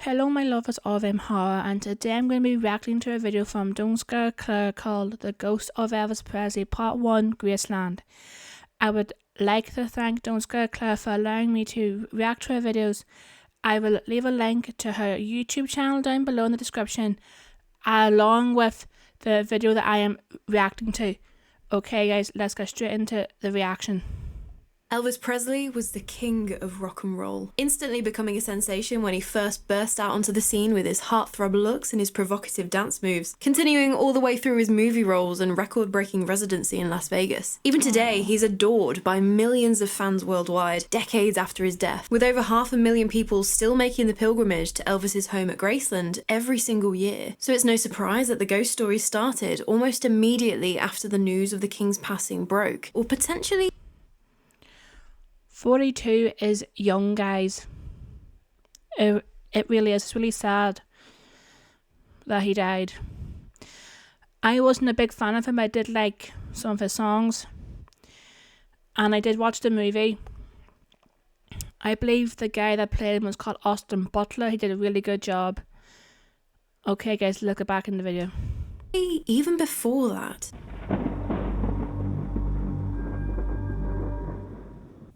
Hello my lovers of horror, and today I'm going to be reacting to a video from Don't Scare Claire called The Ghost of Elvis Presley Part 1 Graceland. I would like to thank Don't Scare Claire for allowing me to react to her videos. I will leave a link to her YouTube channel down below in the description, along with the video that I am reacting to. Okay guys, let's get straight into the reaction. Elvis Presley was the king of rock and roll, instantly becoming a sensation when he first burst out onto the scene with his heartthrob looks and his provocative dance moves, continuing all the way through his movie roles and record-breaking residency in Las Vegas. Even today, he's adored by millions of fans worldwide, decades after his death, with over 500,000 people still making the pilgrimage to Elvis's home at Graceland every single year. So it's no surprise that the ghost story started almost immediately after the news of the king's passing broke, or potentially 42 is young, guys. It really is. It's really sad that he died. I wasn't a big fan of him. I did like some of his songs, and I did watch the movie. I believe the guy that played him was called Austin Butler. He did a really good job. Okay guys, look back in the video. even before that.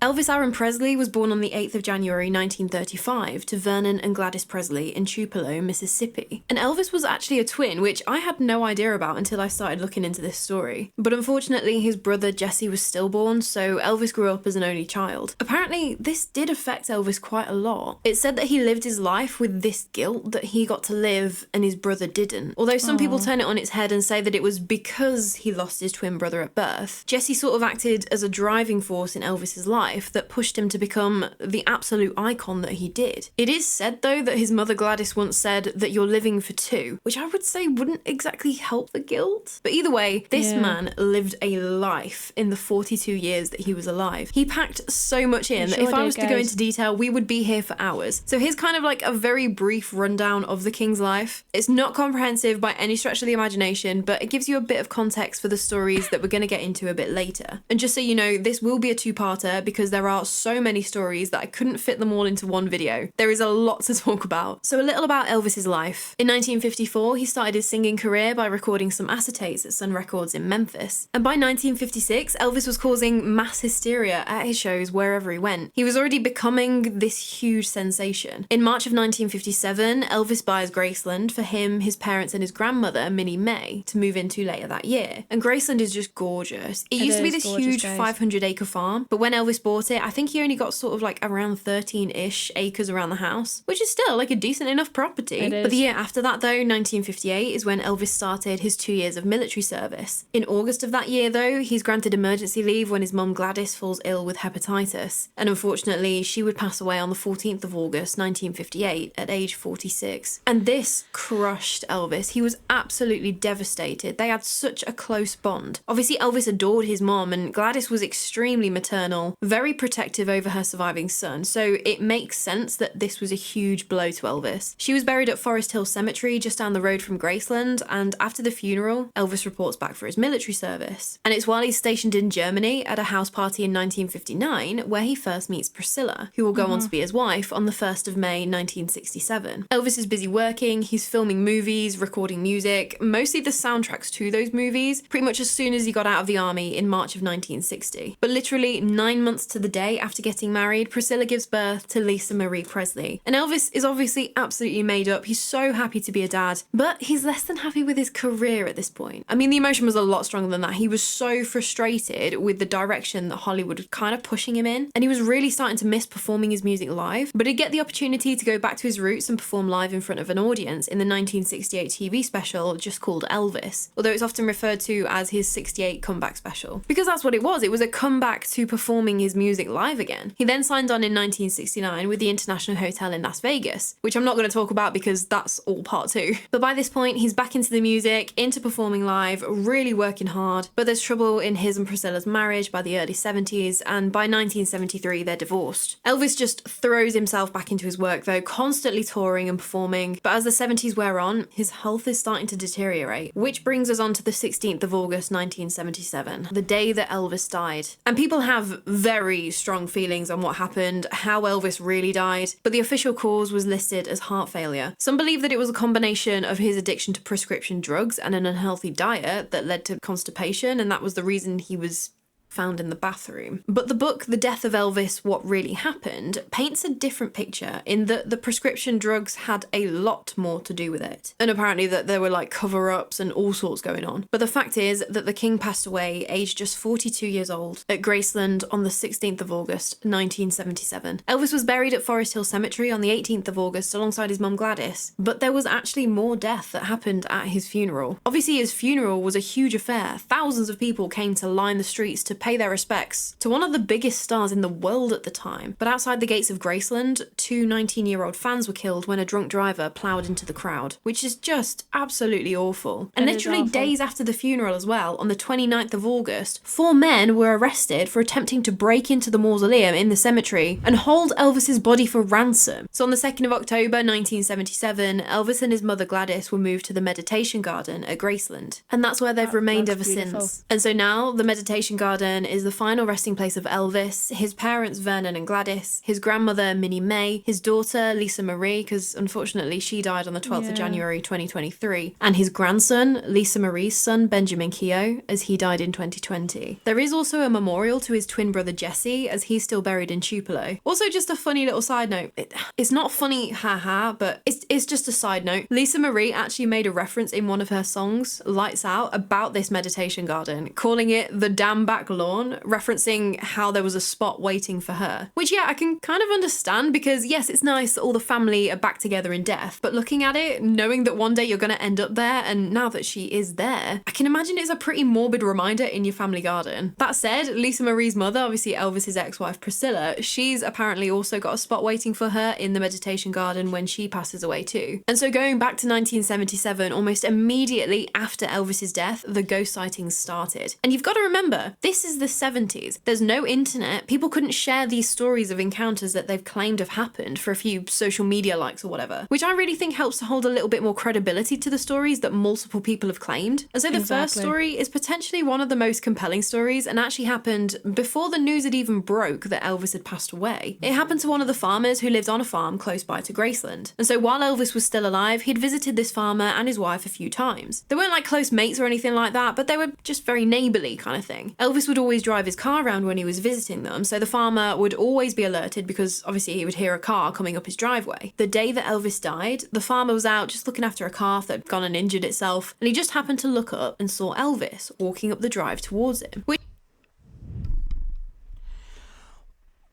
Elvis Aaron Presley was born on the 8th of January 1935 to Vernon and Gladys Presley in Tupelo, Mississippi. And Elvis was actually a twin, which I had no idea about until I started looking into this story. But unfortunately, his brother Jesse was stillborn, so Elvis grew up as an only child. Apparently, this did affect Elvis quite a lot. It said that he lived his life with this guilt that he got to live and his brother didn't. Although some people turn it on its head and say that it was because he lost his twin brother at birth. Jesse sort of acted as a driving force in Elvis's life that pushed him to become the absolute icon that he did. It is said though that his mother Gladys once said that you're living for two, which I would say wouldn't exactly help the guilt. But either way, this man lived a life in the 42 years that he was alive. He packed so much in that if I was to go into detail, we would be here for hours. So here's kind of like a very brief rundown of the king's life. It's not comprehensive by any stretch of the imagination, but it gives you a bit of context for the stories that we're going to get into a bit later. And just so you know, this will be a two-parter because there are so many stories that I couldn't fit them all into one video. There is a lot to talk about. So a little about Elvis's life. In 1954, he started his singing career by recording some acetates at Sun Records in Memphis. And by 1956, Elvis was causing mass hysteria at his shows wherever he went. He was already becoming this huge sensation. In March of 1957, Elvis buys Graceland for him, his parents, and his grandmother, Minnie May, to move into later that year. And Graceland is just gorgeous. It used to be this huge 500-acre farm, but when Elvis bought it, I think he only got sort of like around 13-ish acres around the house, which is still like a decent enough property. But the year after that though, 1958, is when Elvis started his 2 years of military service. In August of that year though, he's granted emergency leave when his mum Gladys falls ill with hepatitis. And unfortunately, she would pass away on the 14th of August, 1958 at age 46. And this crushed Elvis. He was absolutely devastated. They had such a close bond. Obviously, Elvis adored his mom, and Gladys was extremely maternal, very protective over her surviving son, so it makes sense that this was a huge blow to Elvis. She was buried at Forest Hill Cemetery just down the road from Graceland, and after the funeral, Elvis reports back for his military service. And it's while he's stationed in Germany at a house party in 1959 where he first meets Priscilla, who will go on to be his wife on the 1st of May 1967. Elvis is busy working, he's filming movies, recording music, mostly the soundtracks to those movies, pretty much as soon as he got out of the army in March of 1960. But literally 9 months to the day after getting married, Priscilla gives birth to Lisa Marie Presley. And Elvis is obviously absolutely made up. He's so happy to be a dad, but he's less than happy with his career at this point. I mean, the emotion was a lot stronger than that. He was so frustrated with the direction that Hollywood was kind of pushing him in, and he was really starting to miss performing his music live, but he'd get the opportunity to go back to his roots and perform live in front of an audience in the 1968 TV special just called Elvis, although it's often referred to as his 68 comeback special. Because that's what it was. It was a comeback to performing his music live again. He then signed on in 1969 with the International Hotel in Las Vegas, which I'm not going to talk about because that's all part two. But by this point, he's back into the music, into performing live, really working hard, but there's trouble in his and Priscilla's marriage by the early 70s, and by 1973 they're divorced. Elvis just throws himself back into his work though, constantly touring and performing, but as the 70s wear on, his health is starting to deteriorate, which brings us on to the 16th of August 1977, the day that Elvis died. And people have very very strong feelings on what happened, how Elvis really died, but the official cause was listed as heart failure. Some believe that it was a combination of his addiction to prescription drugs and an unhealthy diet that led to constipation, and that was the reason he was found in the bathroom. But the book, The Death of Elvis, What Really Happened, paints a different picture in that the prescription drugs had a lot more to do with it. And apparently that there were like cover-ups and all sorts going on. But the fact is that the king passed away aged just 42 years old at Graceland on the 16th of August, 1977. Elvis was buried at Forest Hill Cemetery on the 18th of August alongside his mum Gladys. But there was actually more death that happened at his funeral. Obviously his funeral was a huge affair. Thousands of people came to line the streets to pay their respects to one of the biggest stars in the world at the time. But outside the gates of Graceland, two 19-year-old fans were killed when a drunk driver ploughed into the crowd, which is just absolutely awful. And literally days after the funeral as well, on the 29th of August, 4 men were arrested for attempting to break into the mausoleum in the cemetery and hold Elvis's body for ransom. So on the 2nd of October 1977, Elvis and his mother Gladys were moved to the meditation garden at Graceland. And that's where they've remained ever since. And so now the meditation garden is the final resting place of Elvis, his parents Vernon and Gladys, his grandmother Minnie May, his daughter Lisa Marie, because unfortunately she died on the 12th of January 2023, and his grandson, Lisa Marie's son Benjamin Keogh, as he died in 2020. There is also a memorial to his twin brother Jesse, as he's still buried in Tupelo. Also, just a funny little side note, it's not funny, haha, but it's just a side note. Lisa Marie actually made a reference in one of her songs, Lights Out, about this meditation garden, calling it the Dam Back Lawn, referencing how there was a spot waiting for her. Which, yeah, I can kind of understand, because yes, it's nice that all the family are back together in death, but looking at it, knowing that one day you're going to end up there, and now that she is there, I can imagine it's a pretty morbid reminder in your family garden. That said, Lisa Marie's mother, obviously Elvis's ex-wife Priscilla, she's apparently also got a spot waiting for her in the meditation garden when she passes away too. And so going back to 1977, almost immediately after Elvis's death, the ghost sightings started. And you've got to remember, this is the 70s. There's no internet. People couldn't share these stories of encounters that they've claimed have happened for a few social media likes or whatever, which I really think helps to hold a little bit more credibility to the stories that multiple people have claimed. And so the first story is potentially one of the most compelling stories, and actually happened before the news had even broke that Elvis had passed away. It happened to one of the farmers who lived on a farm close by to Graceland. And so while Elvis was still alive, he'd visited this farmer and his wife a few times. They weren't like close mates or anything like that, but they were just very neighbourly kind of thing. Elvis would always drive his car around when he was visiting them, so the farmer would always be alerted because obviously he would hear a car coming up his driveway. The day that Elvis died, the farmer was out just looking after a calf that had gone and injured itself, and he just happened to look up and saw Elvis walking up the drive towards him.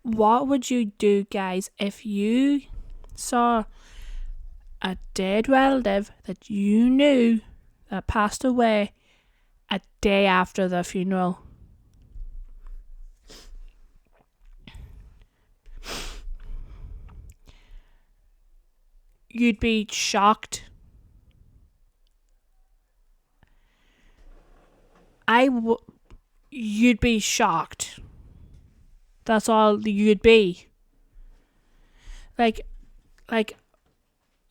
What would you do, guys, if you saw a dead relative that you knew that passed away a day after the funeral? You'd be shocked. You'd be shocked. That's all you'd be. Like,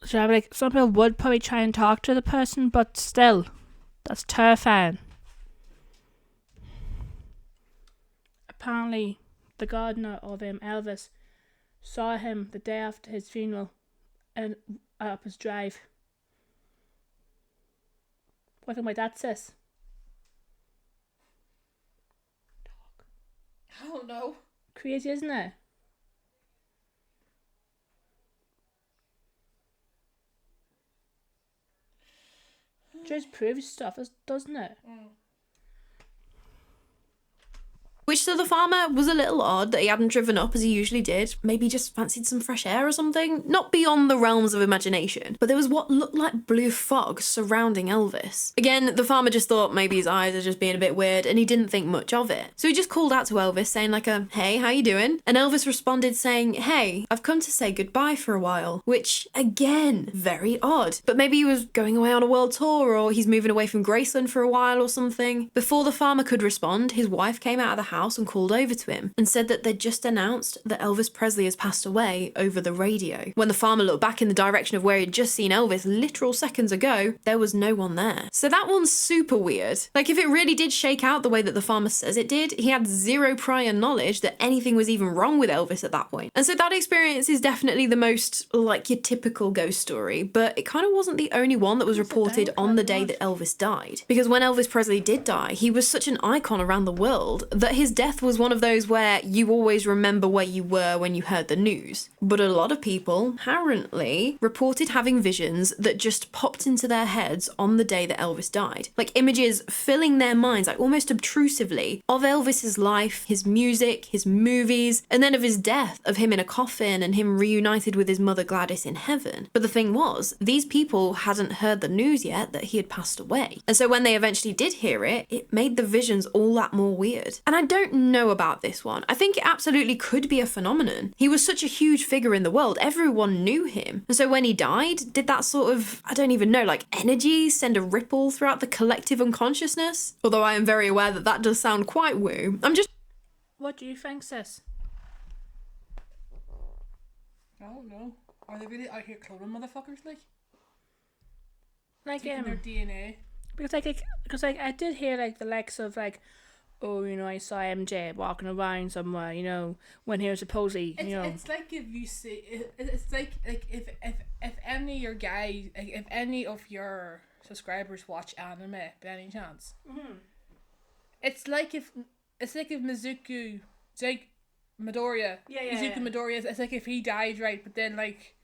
some people would probably try and talk to the person, but still, that's terrifying. Apparently, the gardener of Elvis saw him the day after his funeral and up his drive. What can my dad says? I don't know. Crazy, isn't it? Just proves stuff, doesn't it? Which to the farmer was a little odd that he hadn't driven up as he usually did. Maybe just fancied some fresh air or something. Not beyond the realms of imagination. But there was what looked like blue fog surrounding Elvis. Again, the farmer just thought maybe his eyes are just being a bit weird and he didn't think much of it. So he just called out to Elvis saying like hey, how you doing? And Elvis responded saying, hey, I've come to say goodbye for a while. Which, again, very odd. But maybe he was going away on a world tour, or he's moving away from Graceland for a while or something. Before the farmer could respond, his wife came out of the house house and called over to him and said that they'd just announced that Elvis Presley has passed away over the radio. When the farmer looked back in the direction of where he'd just seen Elvis literal seconds ago, there was no one there. So that one's super weird. Like, if it really did shake out the way that the farmer says it did, he had zero prior knowledge that anything was even wrong with Elvis at that point. And so that experience is definitely the most, like, your typical ghost story, but it kind of wasn't the only one that was reported on the day that Elvis died. Because when Elvis Presley did die, he was such an icon around the world that his death was one of those where you always remember where you were when you heard the news. But a lot of people, apparently, reported having visions that just popped into their heads on the day that Elvis died. Like images filling their minds, like almost obtrusively, of Elvis's life, his music, his movies, and then of his death, of him in a coffin and him reunited with his mother Gladys in heaven. But the thing was, these people hadn't heard the news yet that he had passed away. And so when they eventually did hear it, it made the visions all that more weird. And I don't know about this one. I think it absolutely could be a phenomenon. He was such a huge figure in the world. Everyone knew him. And so when he died, did that sort of, I don't even know, like energy send a ripple throughout the collective unconsciousness? Although I am very aware that that does sound quite woo. What do you think, sis? I don't know. Are they really out here cloning motherfuckers, like? Like, taking their DNA? Because I did hear, like, the likes of, like, oh, you know, I saw MJ walking around somewhere, you know, when he was supposedly, you know. It's like if you see, it's like if any of your guys, like, if any of your subscribers watch anime by any chance, it's like if Mizuku, it's like Midoriya, Izuku Midoriya, it's like if he died, right, but then like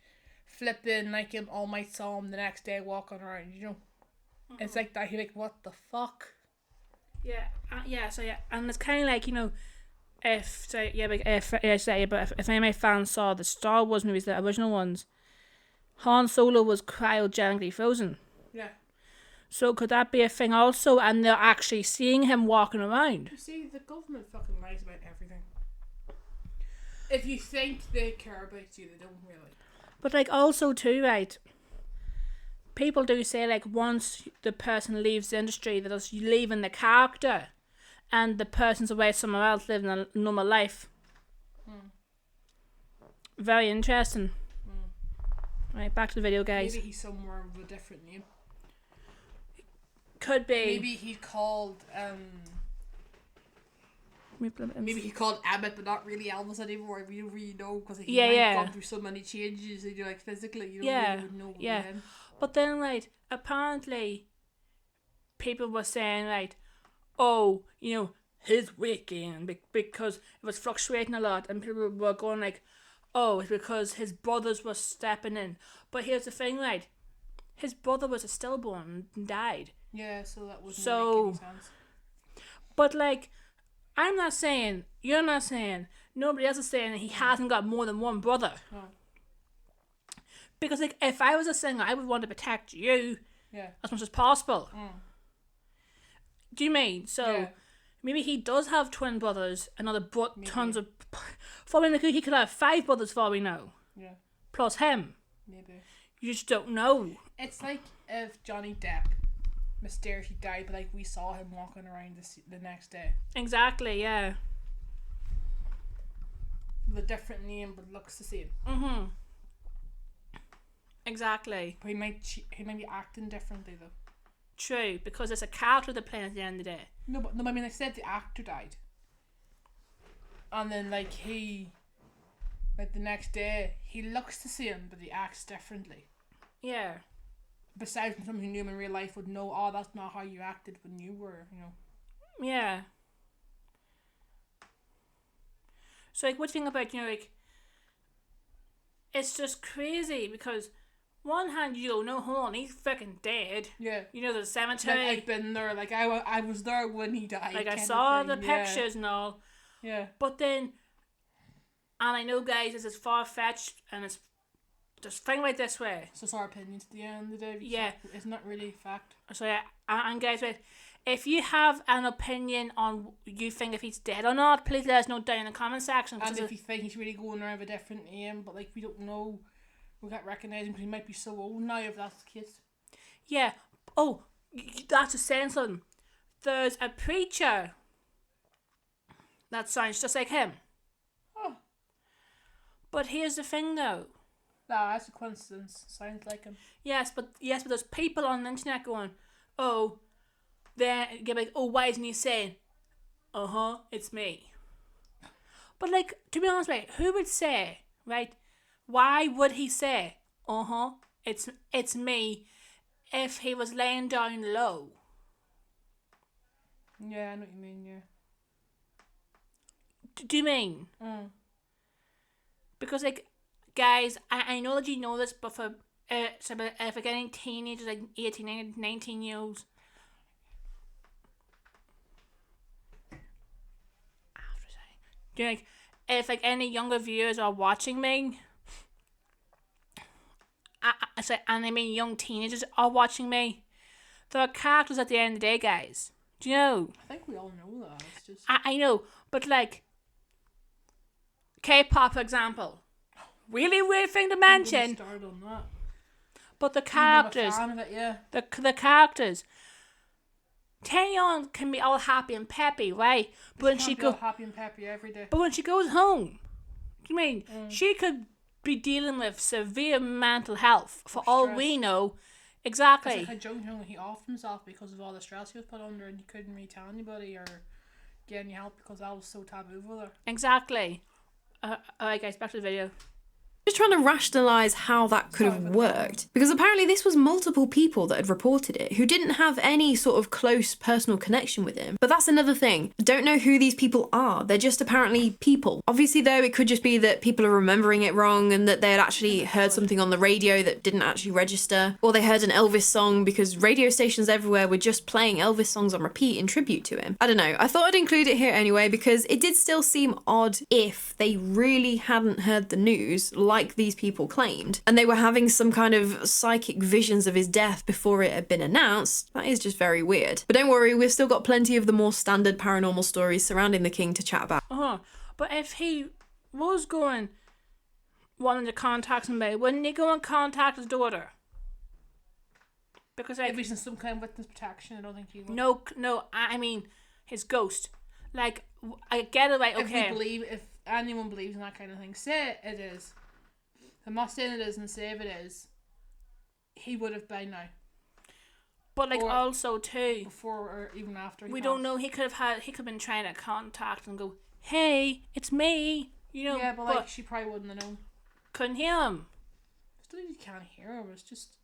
flipping like him, All Might saw him the next day walking around, you know. It's like that. You're like, what the fuck? So and it's kind of like, you know, if any of my fans saw the Star Wars movies, the original ones, Han Solo was cryogenically frozen. Yeah. So could that be a thing also? And they're actually seeing him walking around. You see, the government fucking lies about everything. If you think they care about you, they don't really. But like also too, right? People do say like once the person leaves the industry, that is leaving the character, and the person's away somewhere else living a normal life. Very interesting. Right, back to the video, guys. Maybe he's somewhere with a different name. Could be. Maybe he called maybe he called Emmett, but not really Elvis anymore. We don't really know because he had gone through so many changes. You know, like physically, you don't really know. Him. But then, right, apparently, people were saying, right, oh, you know, his weight gain because it was fluctuating a lot, and people were going like, oh, it's because his brothers were stepping in. But here's the thing, right, his brother was a stillborn and died. Yeah, so that wouldn't make any sense. But like, I'm not saying, you're not saying, nobody else is saying he hasn't got more than one brother. No. Because like, if I was a singer, I would want to protect you as much as possible. Do you mean? So maybe he does have twin brothers, another tons of. For all we know, he could have 5 brothers. For all we know. Yeah. Plus him. Maybe. You just don't know. It's like if Johnny Depp mysteriously died, but like we saw him walking around the next day. Exactly. Yeah. With a different name, but looks the same. Exactly. But he might be acting differently though. True, because it's a character they're playing at the end of the day. No, I mean, I said the actor died, and then like the next day he looks the same, but he acts differently. Yeah. Besides from someone who knew him in real life would know, oh, that's not how you acted when you were, you know. Yeah. So like, what do you think about, you know, like, it's just crazy because one hand you go, no, hold on, he's fucking dead. Yeah. You know, the cemetery. Like, I've been there, like I was there when he died. Like I saw the pictures and all. Yeah. But then, and I know, guys, this is far-fetched and it's just think like this way. So it's our opinions at the end of the day. Yeah. It's not really fact. So yeah, and guys, wait, if you have an opinion on you think if he's dead or not, please let us know down in the comment section. And if you think he's really going around with a different name, but like we don't know, we can't recognise him because he might be so old now if that's the case. Yeah. Oh, that's a saying something. There's a preacher that sounds just like him. Oh. But here's the thing, though. No, that's a coincidence. Sounds like him. Yes, but there's people on the internet going, oh, they're like, oh, why isn't he saying, it's me? But like, to be honest, right, who would say, right? Why would he say, it's me, if he was laying down low? Yeah, I know what you mean. Yeah. Do you mean? Because like, guys, I know that you know this, but for getting teenagers like 18, 19 year olds, do you like, if like any younger viewers are watching me, and I mean young teenagers are watching me, they're characters at the end of the day, guys. Do you know? I think we all know that. It's just I know, but like K-pop, for example, really weird thing to mention. Start on that. But the characters, I'm a fan of it, yeah. the characters. Taeyeon can be all happy and peppy, right? But when she goes happy and peppy every day. But when she goes home, do you mean she could be dealing with severe mental health for all we know? Exactly. It's like how Jung he offed himself because of all the stress he was put under, and he couldn't really tell anybody or get any help because that was so taboo for her. Exactly. Alright, guys, back to the video. Just trying to rationalise how that could have worked. Because apparently this was multiple people that had reported it who didn't have any sort of close personal connection with him. But that's another thing. I don't know who these people are. They're just apparently people. Obviously though, it could just be that people are remembering it wrong and that they had actually heard something on the radio that didn't actually register. Or they heard an Elvis song because radio stations everywhere were just playing Elvis songs on repeat in tribute to him. I don't know. I thought I'd include it here anyway because it did still seem odd if they really hadn't heard the news like these people claimed, and they were having some kind of psychic visions of his death before it had been announced. That is just very weird. But don't worry, we've still got plenty of the more standard paranormal stories surrounding the king to chat about. But if he was wanting to contact somebody, wouldn't he go and contact his daughter? Because like, if he's in some kind of witness protection, I don't think he would. No, I mean his ghost. Like, I get it, right? Okay. If anyone believes in that kind of thing, say it is. I'm not saying it isn't, say if it is. He would have by now. But like, or also too, before or even after. We don't know. He could have been trying to contact and go, "Hey, it's me." You know. Yeah, but like she probably wouldn't have known. Couldn't hear him. Still, you can't hear him. It's just.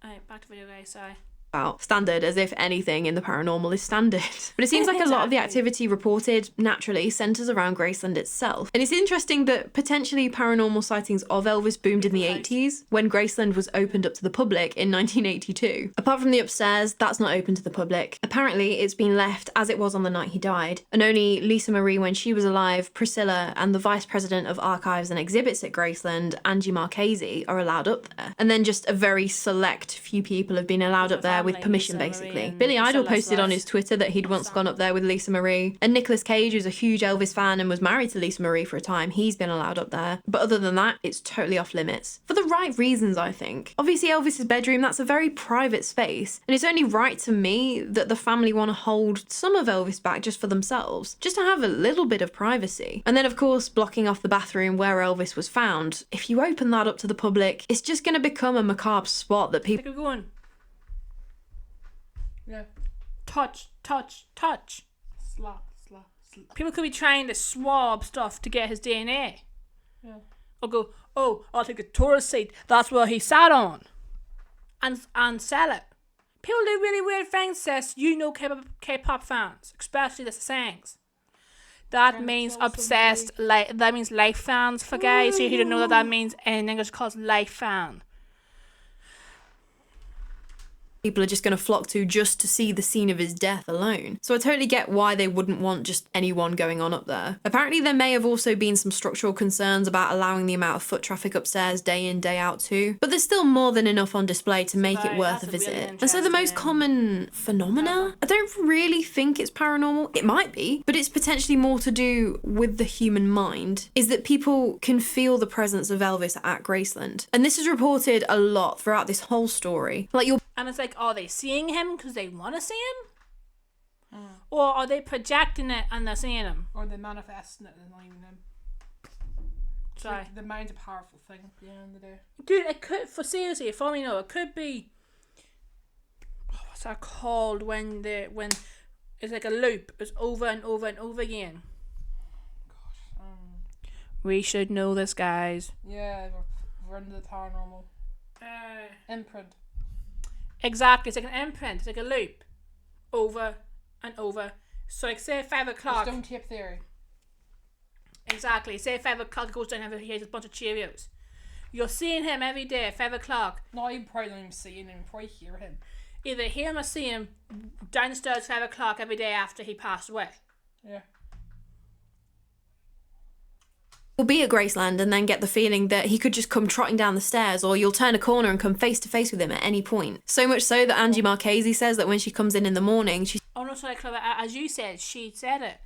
Alright, back to video, guys. Sorry. About standard, as if anything in the paranormal is standard. But it seems like a lot of the activity reported naturally centres around Graceland itself. And it's interesting that potentially paranormal sightings of Elvis boomed in the 80s when Graceland was opened up to the public in 1982. Apart from the upstairs, that's not open to the public. Apparently it's been left as it was on the night he died, and only Lisa Marie when she was alive, Priscilla, and the Vice President of Archives and Exhibits at Graceland, Angie Marchese, are allowed up there. And then just a very select few people have been allowed up there with permission, basically. Billy Idol posted on his Twitter that he'd once gone up there with Lisa Marie, and Nicolas Cage, who's a huge Elvis fan and was married to Lisa Marie for a time, he's been allowed up there. But other than that, it's totally off limits. For the right reasons, I think. Obviously Elvis's bedroom, that's a very private space, and it's only right to me that the family want to hold some of Elvis back just for themselves, just to have a little bit of privacy. And then of course, blocking off the bathroom where Elvis was found, if you open that up to the public, it's just going to become a macabre spot that people... Yeah. Touch. Slap. People could be trying to swab stuff to get his DNA. Yeah. Or go, oh, I'll take a tourist seat. That's where he sat on. And sell it. People do really weird things, sis. You know K-pop fans. Especially the Sangs. That means obsessed, that means life fans for guys who don't know that means in English calls life fan. People are just going to flock to just to see the scene of his death alone. So I totally get why they wouldn't want just anyone going on up there. Apparently there may have also been some structural concerns about allowing the amount of foot traffic upstairs day in, day out too. But there's still more than enough on display to make it worth a visit. Really, and so the most common phenomena, I don't really think it's paranormal. It might be, but it's potentially more to do with the human mind, is that people can feel the presence of Elvis at Graceland. And this is reported a lot throughout this whole story. Like And it's like, are they seeing him because they want to see him? Or are they projecting it and they're seeing him? Or they're manifesting it and not even him. Sorry. Like, the mind's a powerful thing at the end of the day. Dude, it could, seriously, for all we know, it could be, what's that called when it's like a loop, it's over and over and over again. Gosh. We should know this, guys. Yeah, we're into the paranormal. Imprint. Exactly, it's like an imprint, it's like a loop. Over and over. So like say 5 o'clock. Stone tape theory. Exactly. Say 5 o'clock he goes down and he has a bunch of Cheerios. You're seeing him every day at 5 o'clock. No, you probably don't even see him, you probably hear him. Either hear him or see him downstairs 5 o'clock every day after he passed away. Yeah. You'll be at Graceland and then get the feeling that he could just come trotting down the stairs, or you'll turn a corner and come face to face with him at any point. So much so that Angie Marchese says that when she comes in the morning, she's... Oh no, sorry, Clever. As you said, she said it.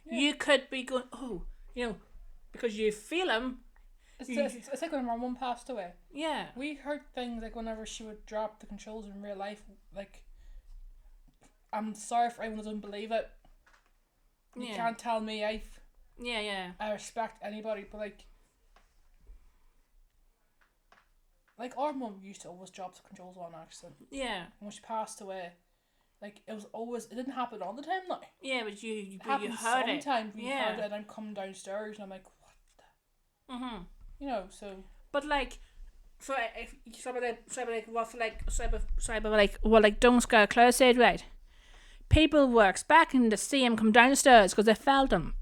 Yeah. You could be going, because you feel him. It's like when my mum passed away. Yeah. We heard things like whenever she would drop the controls in real life, like, I'm sorry for anyone who doesn't believe it. You can't tell me I respect anybody, but like our mum used to always drop the controls on accident. Yeah. When she passed away, like it didn't happen all the time now. Yeah, but you heard it. Sometimes we heard it and I'm coming downstairs and I'm like, what the? You know, so. But like, what Dunsker Claire said, right? People were expecting to see him come downstairs because they felt him.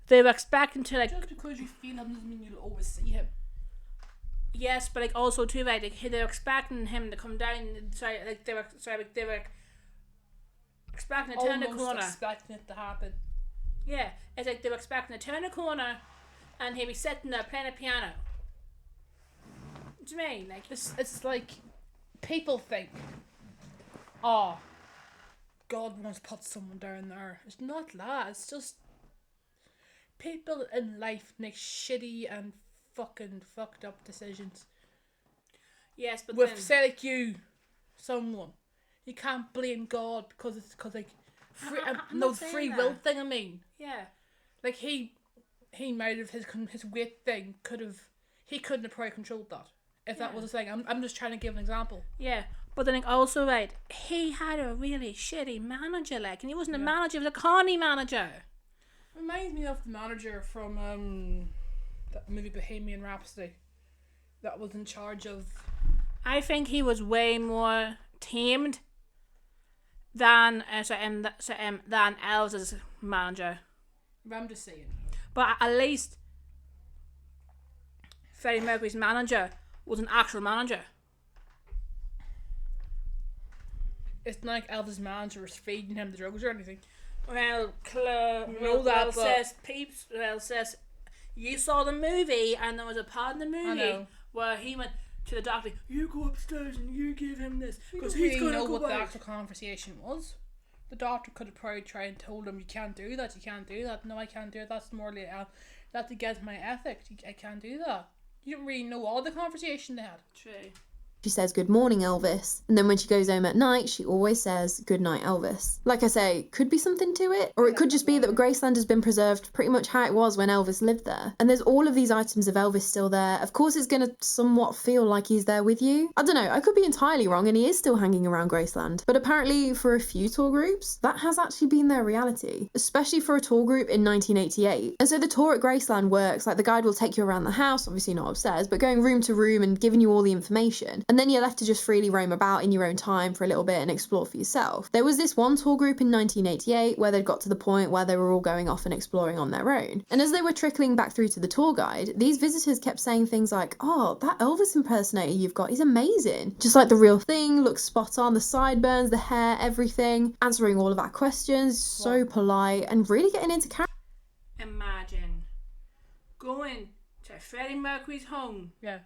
They were expecting to just because you feel him doesn't mean you'll always see him. Yes, but like also too, right? Like they were expecting him to come down. They were expecting to turn the corner. Expecting it to happen. Yeah, it's like they were expecting to turn the corner, and he'd be sitting there playing a piano. What do you mean? Like it's like people think, oh, God wants to put someone down there. It's not that. It's just people in life make shitty and fucking fucked up decisions. Yes, but with say like someone, you can't blame God because like free will thing. I mean, yeah, like he might have his weight thing he couldn't have probably controlled that if that was a thing. I'm just trying to give an example. Yeah, but then also right, he had a really shitty manager, like, and he wasn't a manager, he was a carny manager. Reminds me of the manager from that movie Bohemian Rhapsody that was in charge of... I think he was way more tamed than Elvis's manager. I'm just saying. But at least Freddie Mercury's manager was an actual manager. It's not like Elvis' manager was feeding him the drugs or anything. Well, says you saw the movie and there was a part in the movie where he went to the doctor, you go upstairs and you give him this because he's going to go what out. The actual conversation was. The doctor could have probably tried and told him, you can't do that. No, I can't do it. That's morally that's against my ethics. I can't do that. You didn't really know all the conversation they had. True. She says, good morning, Elvis. And then when she goes home at night, she always says, good night, Elvis. Like I say, could be something to it. Or it could just be that Graceland has been preserved pretty much how it was when Elvis lived there. And there's all of these items of Elvis still there. Of course, it's going to somewhat feel like he's there with you. I don't know, I could be entirely wrong and he is still hanging around Graceland. But apparently for a few tour groups, that has actually been their reality. Especially for a tour group in 1988. And so the tour at Graceland works like the guide will take you around the house, obviously not upstairs, but going room to room and giving you all the information. And then you're left to just freely roam about in your own time for a little bit and explore for yourself. There was this one tour group in 1988 where they'd got to the point where they were all going off and exploring on their own. And as they were trickling back through to the tour guide, these visitors kept saying things like, oh, that Elvis impersonator you've got is amazing. Just like the real thing, looks spot on, the sideburns, the hair, everything. Answering all of our questions, so polite and really getting into character. Imagine going to Freddie Mercury's home. Yeah.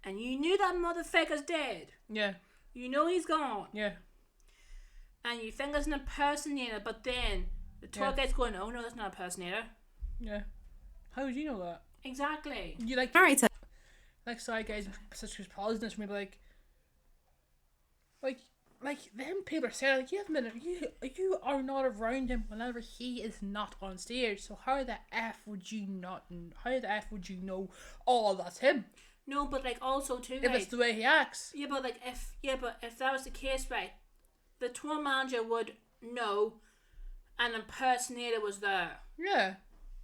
And you knew that motherfucker's dead. Yeah. You know he's gone. Yeah. And you think it's an impersonator, but then the tour guide's going, oh no, that's not an impersonator. Yeah. How would you know that? Exactly. You like... Like, sorry guys, such as poisonous, maybe like, like, them people are saying, like, yeah, a minute, you are not around him whenever he is not on stage, so how the F would you know, oh, that's him? No, but like also too, If it's the way he acts. Yeah, but like if that was the case, right, the tour manager would know an impersonator was there. Yeah.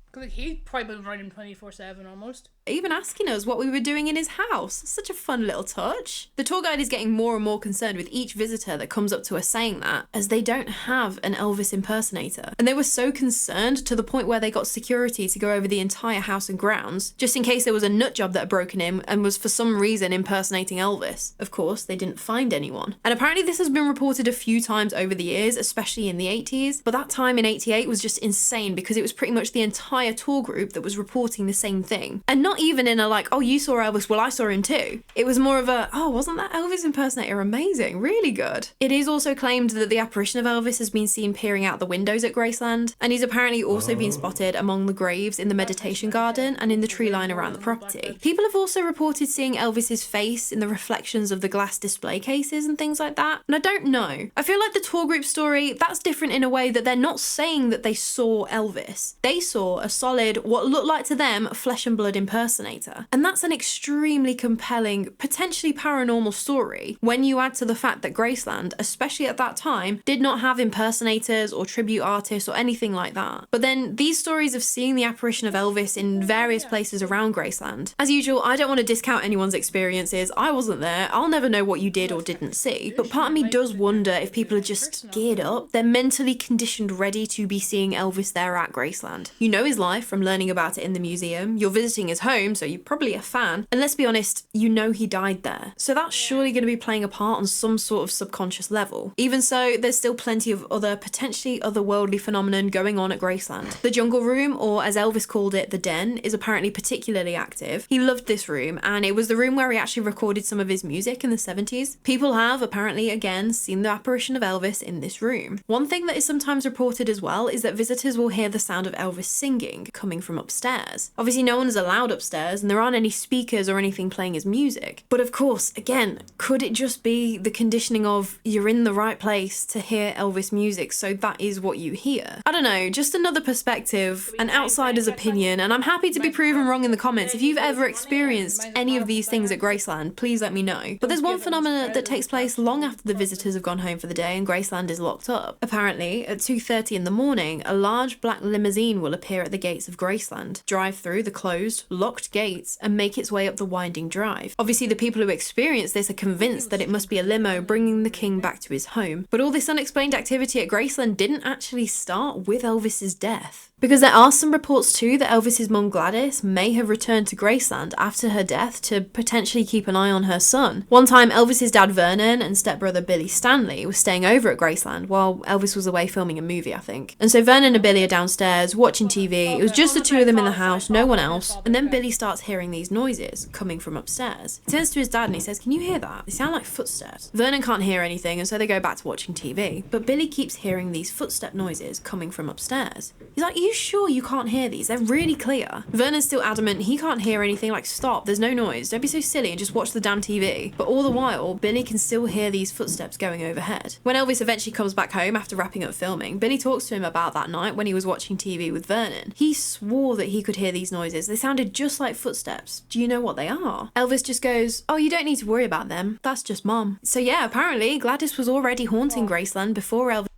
Because like, he'd probably been around him 24/7 almost. Even asking us what we were doing in his house. Such a fun little touch. The tour guide is getting more and more concerned with each visitor that comes up to us saying that, as they don't have an Elvis impersonator. And they were so concerned to the point where they got security to go over the entire house and grounds, just in case there was a nut job that had broken in and was for some reason impersonating Elvis. Of course, they didn't find anyone. And apparently this has been reported a few times over the years, especially in the 80s, but that time in 88 was just insane because it was pretty much the entire tour group that was reporting the same thing. And not even in a like, oh, you saw Elvis, well, I saw him too. It was more of a, oh, wasn't that Elvis impersonator amazing? Really good. It is also claimed that the apparition of Elvis has been seen peering out the windows at Graceland, and he's apparently also been spotted among the graves in the meditation garden and in the tree line around the property. People have also reported seeing Elvis's face in the reflections of the glass display cases and things like that. And I don't know. I feel like the tour group story, that's different in a way that they're not saying that they saw Elvis. They saw a solid, what looked like to them, flesh and blood impersonator. And that's an extremely compelling, potentially paranormal story when you add to the fact that Graceland, especially at that time, did not have impersonators or tribute artists or anything like that. But then these stories of seeing the apparition of Elvis in various places around Graceland. As usual, I don't want to discount anyone's experiences. I wasn't there. I'll never know what you did or didn't see. But part of me does wonder if people are just geared up. They're mentally conditioned ready to be seeing Elvis there at Graceland. You know his life from learning about it in the museum. You're visiting his home, so you're probably a fan. And let's be honest, you know he died there. So that's surely going to be playing a part on some sort of subconscious level. Even so, there's still plenty of other, potentially otherworldly phenomenon going on at Graceland. The Jungle Room, or as Elvis called it, the Den, is apparently particularly active. He loved this room, and it was the room where he actually recorded some of his music in the 70s. People have apparently, again, seen the apparition of Elvis in this room. One thing that is sometimes reported as well is that visitors will hear the sound of Elvis singing coming from upstairs. Obviously, no one is allowed upstairs, and there aren't any speakers or anything playing his music. But of course, again, could it just be the conditioning of you're in the right place to hear Elvis music, so that is what you hear? I don't know, just another perspective, an outsider's opinion, and I'm happy to be proven wrong in the comments. If you've ever experienced any of these things at Graceland, please let me know. But there's one phenomenon that takes place long after the visitors have gone home for the day and Graceland is locked up. Apparently, at 2:30 in the morning, a large black limousine will appear at the gates of Graceland, drive through the closed, locked gates, and make its way up the winding drive. Obviously, the people who experience this are convinced that it must be a limo bringing the king back to his home. But all this unexplained activity at Graceland didn't actually start with Elvis's death. Because there are some reports too that Elvis's mum Gladys may have returned to Graceland after her death to potentially keep an eye on her son. One time, Elvis's dad Vernon and stepbrother Billy Stanley were staying over at Graceland while Elvis was away filming a movie, I think. And so Vernon and Billy are downstairs watching TV. It was just the two of them in the house, no one else. And then Billy starts hearing these noises coming from upstairs. He turns to his dad and he says, "Can you hear that? They sound like footsteps." Vernon can't hear anything, and so they go back to watching TV. But Billy keeps hearing these footstep noises coming from upstairs. He's like, "Are you sure you can't hear these? They're really clear." Vernon's still adamant he can't hear anything, like, stop, there's no noise, don't be so silly and just watch the damn TV. But all the while, Billy can still hear these footsteps going overhead. When Elvis eventually comes back home after wrapping up filming, Billy talks to him about that night when he was watching TV with Vernon. He swore that he could hear these noises. They sounded just like footsteps. Do you know what they are? Elvis just goes, "Oh, you don't need to worry about them. That's just Mom." So yeah, apparently Gladys was already haunting Graceland before Elvis.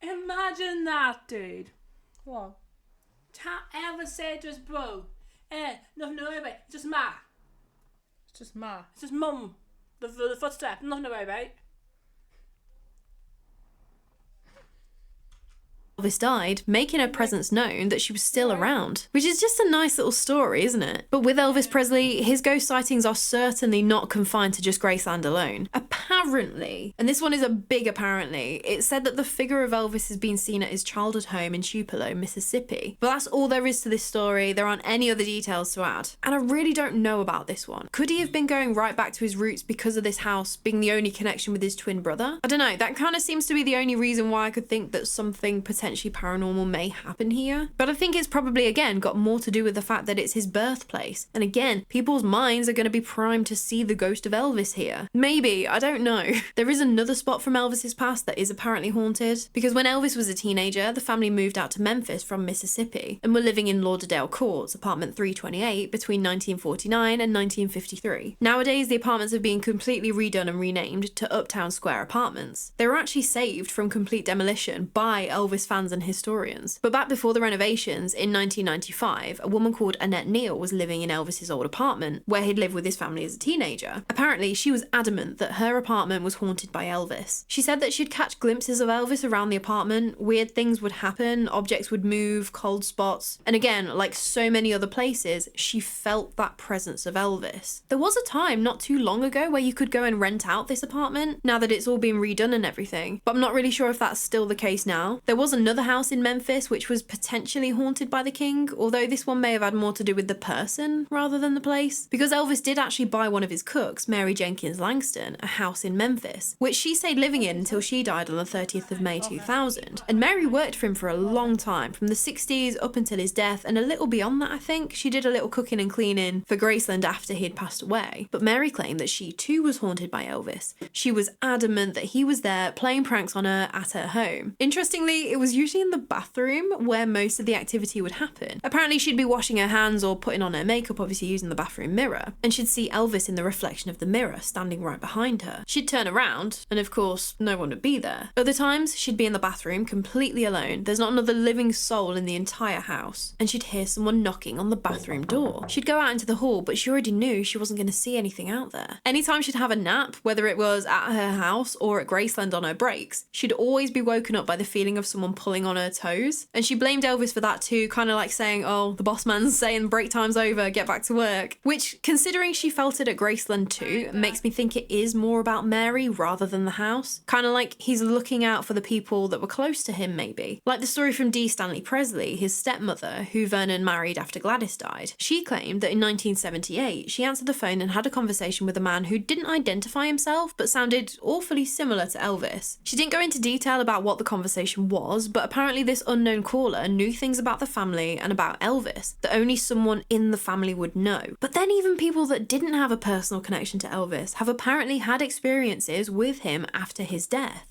Imagine that, dude. What? Elvis said to his bro, nothing to worry about, it's just Ma. It's just Ma. It's just Mum. The footstep, nothing to worry about. Elvis died, making her presence known that she was still around. Which is just a nice little story, isn't it? But with Elvis Presley, his ghost sightings are certainly not confined to just Graceland alone. Apparently, and this one is a big apparently, it's said that the figure of Elvis has been seen at his childhood home in Tupelo, Mississippi. But that's all there is to this story. There aren't any other details to add. And I really don't know about this one. Could he have been going right back to his roots because of this house being the only connection with his twin brother? I don't know, that kind of seems to be the only reason why I could think that something potentially potentially paranormal may happen here. But I think it's probably, again, got more to do with the fact that it's his birthplace. And again, people's minds are going to be primed to see the ghost of Elvis here. Maybe, I don't know. There is another spot from Elvis's past that is apparently haunted, because when Elvis was a teenager, the family moved out to Memphis from Mississippi and were living in Lauderdale Courts, apartment 328, between 1949 and 1953. Nowadays, the apartments have been completely redone and renamed to Uptown Square Apartments. They were actually saved from complete demolition by Elvis fans and historians. But back before the renovations, in 1995, a woman called Annette Neal was living in Elvis's old apartment, where he'd lived with his family as a teenager. Apparently, she was adamant that her apartment was haunted by Elvis. She said that she'd catch glimpses of Elvis around the apartment, weird things would happen, objects would move, cold spots, and again, like so many other places, she felt that presence of Elvis. There was a time not too long ago where you could go and rent out this apartment, now that it's all been redone and everything, but I'm not really sure if that's still the case now. There was another house in Memphis which was potentially haunted by the king, although this one may have had more to do with the person rather than the place, because Elvis did actually buy one of his cooks, Mary Jenkins Langston, a house in Memphis, which she stayed living in until she died on the 30th of May 2000. And Mary worked for him for a long time, from the 60s up until his death, and a little beyond that I think. She did a little cooking and cleaning for Graceland after he had passed away. But Mary claimed that she too was haunted by Elvis. She was adamant that he was there playing pranks on her at her home. Interestingly, it was usually in the bathroom where most of the activity would happen. Apparently she'd be washing her hands or putting on her makeup, obviously using the bathroom mirror, and she'd see Elvis in the reflection of the mirror standing right behind her. She'd turn around and of course no one would be there. Other times she'd be in the bathroom completely alone. There's not another living soul in the entire house, and she'd hear someone knocking on the bathroom door. She'd go out into the hall, but she already knew she wasn't going to see anything out there. Anytime she'd have a nap, whether it was at her house or at Graceland on her breaks, she'd always be woken up by the feeling of someone pulling on her toes. And she blamed Elvis for that too, kind of like saying, oh, the boss man's saying break time's over, get back to work. Which, considering she felt it at Graceland too, makes me think it is more about Mary rather than the house. Kind of like he's looking out for the people that were close to him maybe. Like the story from D. Stanley Presely, his stepmother, who Vernon married after Gladys died. She claimed that in 1978, she answered the phone and had a conversation with a man who didn't identify himself, but sounded awfully similar to Elvis. She didn't go into detail about what the conversation was, but apparently this unknown caller knew things about the family and about Elvis that only someone in the family would know. But then even people that didn't have a personal connection to Elvis have apparently had experiences with him after his death.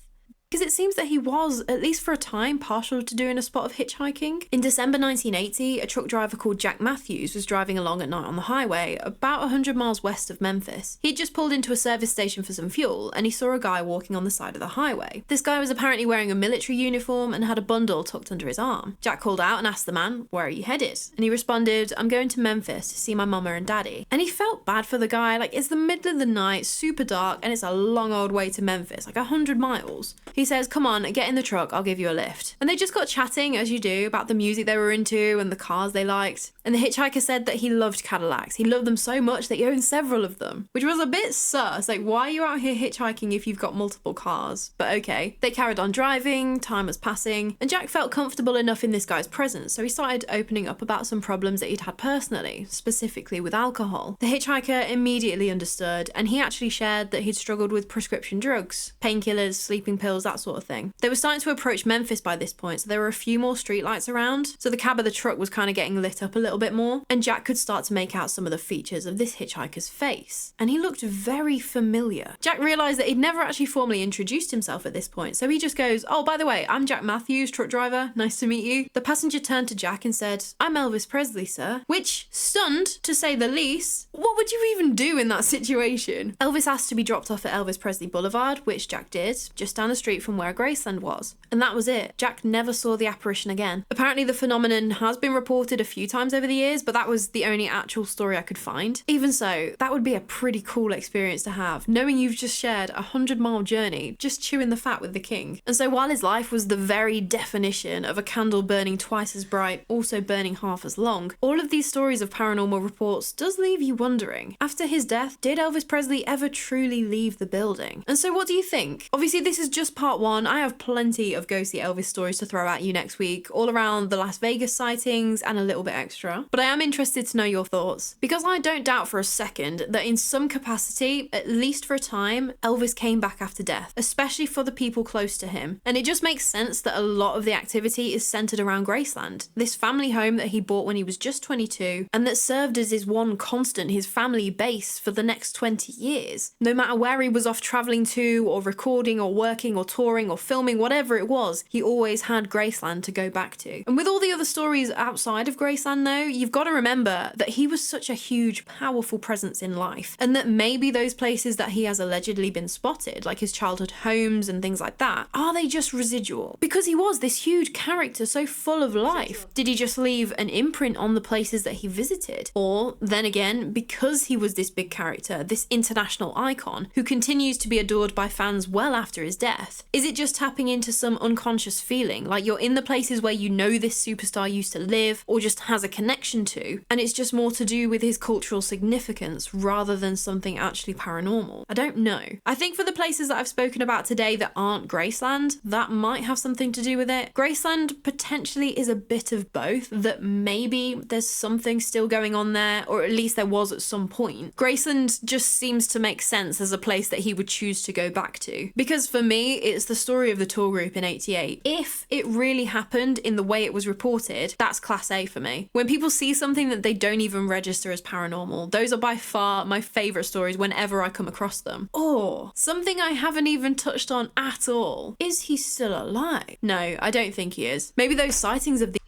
Because it seems that he was, at least for a time, partial to doing a spot of hitchhiking. In December 1980, a truck driver called Jack Matthews was driving along at night on the highway, about 100 miles west of Memphis. He'd just pulled into a service station for some fuel, and he saw a guy walking on the side of the highway. This guy was apparently wearing a military uniform and had a bundle tucked under his arm. Jack called out and asked the man, "Where are you headed?" And he responded, "I'm going to Memphis to see my mama and daddy." And he felt bad for the guy, like it's the middle of the night, super dark, and it's a long old way to Memphis, like 100 miles. He says, "Come on, get in the truck, I'll give you a lift." And they just got chatting, as you do, about the music they were into and the cars they liked. And the hitchhiker said that he loved Cadillacs. He loved them so much that he owned several of them, which was a bit sus. Like, why are you out here hitchhiking if you've got multiple cars? But okay. They carried on driving, time was passing, and Jack felt comfortable enough in this guy's presence, so he started opening up about some problems that he'd had personally, specifically with alcohol. The hitchhiker immediately understood, and he actually shared that he'd struggled with prescription drugs, painkillers, sleeping pills, that sort of thing. They were starting to approach Memphis by this point, so there were a few more streetlights around, so the cab of the truck was kind of getting lit up a little bit more, and Jack could start to make out some of the features of this hitchhiker's face, and he looked very familiar. Jack realised that he'd never actually formally introduced himself at this point, so he just goes, "Oh, by the way, I'm Jack Matthews, truck driver, nice to meet you." The passenger turned to Jack and said, "I'm Elvis Presely, sir," which, stunned, to say the least, what would you even do in that situation? Elvis asked to be dropped off at Elvis Presley Boulevard, which Jack did, just down the street from where Graceland was. And that was it. Jack never saw the apparition again. Apparently the phenomenon has been reported a few times over the years, but that was the only actual story I could find. Even so, that would be a pretty cool experience to have, knowing you've just shared a 100-mile journey just chewing the fat with the king. And so while his life was the very definition of a candle burning twice as bright, also burning half as long, all of these stories of paranormal reports does leave you wondering, after his death, did Elvis Presley ever truly leave the building? And so what do you think? Obviously this is just part part 1. I have plenty of ghostly Elvis stories to throw at you next week, all around the Las Vegas sightings and a little bit extra. But I am interested to know your thoughts, because I don't doubt for a second that in some capacity, at least for a time, Elvis came back after death, especially for the people close to him. And it just makes sense that a lot of the activity is centered around Graceland, this family home that he bought when he was just 22, and that served as his one constant, his family base for the next 20 years. No matter where he was off traveling to, or recording, or working, or touring, or filming, whatever it was, he always had Graceland to go back to. And with all the other stories outside of Graceland though, you've got to remember that he was such a huge, powerful presence in life, and that maybe those places that he has allegedly been spotted, like his childhood homes and things like that, are they just residual? Because he was this huge character so full of life. Did he just leave an imprint on the places that he visited? Or, then again, because he was this big character, this international icon, who continues to be adored by fans well after his death, is it just tapping into some unconscious feeling, like you're in the places where you know this superstar used to live, or just has a connection to, and it's just more to do with his cultural significance rather than something actually paranormal? I don't know. I think for the places that I've spoken about today that aren't Graceland, that might have something to do with it. Graceland potentially is a bit of both, that maybe there's something still going on there, or at least there was at some point. Graceland just seems to make sense as a place that he would choose to go back to. Because for me, it's the story of the tour group in '88. If it really happened in the way it was reported, that's class A for me. When people see something that they don't even register as paranormal, those are by far my favourite stories whenever I come across them. Or something I haven't even touched on at all. Is he still alive? No, I don't think he is. Maybe those sightings of the...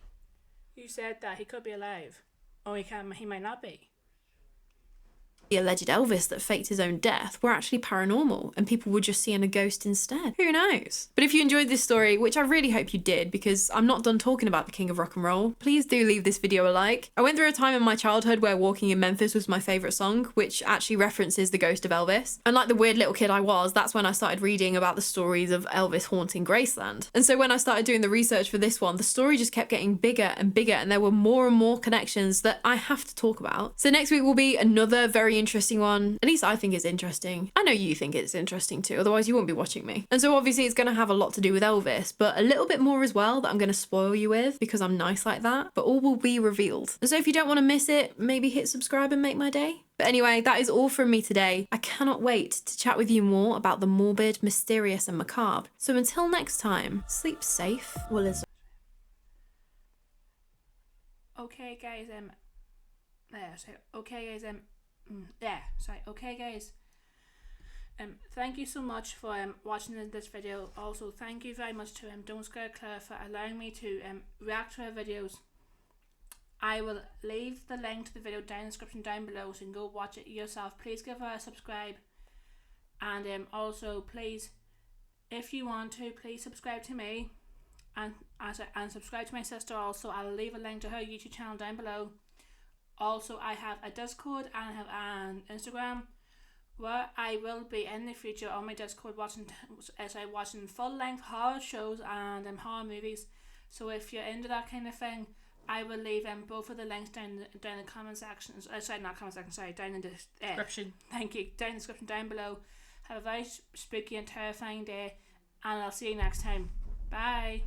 You said that he could be alive. Or he might not be. The alleged Elvis that faked his own death were actually paranormal, and people were just seeing a ghost instead. Who knows? But if you enjoyed this story, which I really hope you did, because I'm not done talking about the king of rock and roll, please do leave this video a like. I went through a time in my childhood where Walking in Memphis was my favourite song, which actually references the ghost of Elvis. And like the weird little kid I was, that's when I started reading about the stories of Elvis haunting Graceland. And so when I started doing the research for this one, the story just kept getting bigger and bigger, and there were more and more connections that I have to talk about. So next week will be another very interesting one. At least I think it's interesting. I know you think it's interesting too, otherwise you wouldn't be watching me. And so obviously it's going to have a lot to do with Elvis, but a little bit more as well that I'm going to spoil you with, because I'm nice like that, but all will be revealed. And so if you don't want to miss it, maybe hit subscribe and make my day. But anyway, that is all from me today. I cannot wait to chat with you more about the morbid, mysterious and macabre. So until next time, sleep safe. Okay guys, thank you so much for watching this video. Also, thank you very much to Don't Scare Claire for allowing me to react to her videos. I will leave the link to the video down in the description down below, so you can go watch it yourself. Please give her a subscribe, and also please, if you want to, please subscribe to me and subscribe to my sister. Also, I'll leave a link to her YouTube channel down below. Also, I have a Discord and I have an Instagram where I will be in the future on my Discord watching full-length horror shows and horror movies. So if you're into that kind of thing, I will leave both of the links down the comment section. Down in the description. Thank you. Down in the description down below. Have a very spooky and terrifying day, and I'll see you next time. Bye.